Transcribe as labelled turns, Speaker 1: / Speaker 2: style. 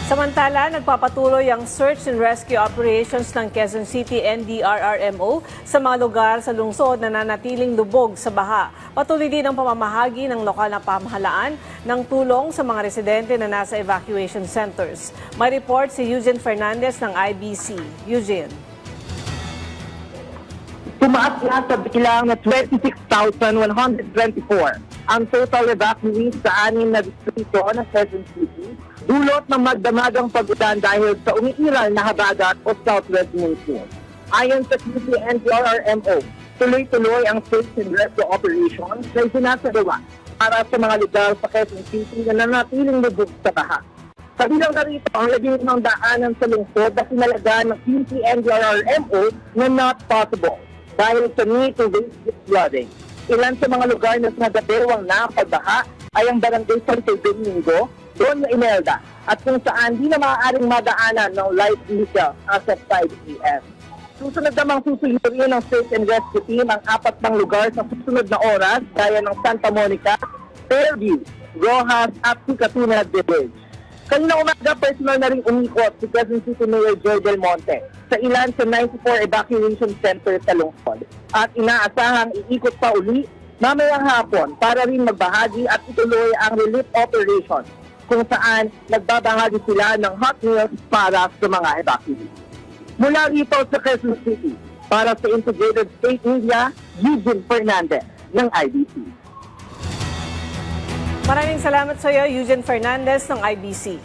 Speaker 1: Samantala, nagpapatuloy ang search and rescue operations ng Quezon City NDRRMO sa mga lugar sa lungsod na nanatiling lubog sa baha. Patuloy din ang pamamahagi ng lokal na pamahalaan ng tulong sa mga residente na nasa evacuation centers. May report si Eugene Fernandez ng IBC. Eugene.
Speaker 2: Tumaas na sa bilang na 26,124 ang total evacuees sa 6 na distrito ng Quezon City, dulot ng magdamagang pag-ulan dahil sa umiiral na habagat o southwest monsoon. Ayon sa QC NDRRMO, tuloy-tuloy ang search and rescue operations na isinasagawa para sa mga lugar sa Quezon City na nanatiling lubog sa baha. Kabilang na rito ang laging ng daanan sa lungsod na sinalagaan ng QC NDRRMO na not possible dahil sa need to waste flooding. Ilan sa mga lugar na sinagabewang na pagbaha ay ang Barangay Santo Domingo, Doña Imelda, at kung saan di na maaaring madaanan ng light vehicle as of 5 a.m. Susunod namang susuyurin ng search and rescue team ang 4 pang lugar sa susunod na oras gaya ng Santa Monica, Fairview, Rojas at Catuna Village. Kanina umaga, personal na rin umikot si Quezon City Mayor Joy Del Monte sa ilan sa 94 evacuation center sa lungsod at inaasahang iikot pa uli mamayang hapon para rin magbahagi at ituloy ang relief operation kung saan nagbabahagi sila ng hot meals para sa mga evacuees. Mula rito sa Quezon City, para sa Integrated State Media, Eugene Fernandez ng IBC.
Speaker 1: Maraming salamat sa iyo, Eugene Fernandez ng IBC.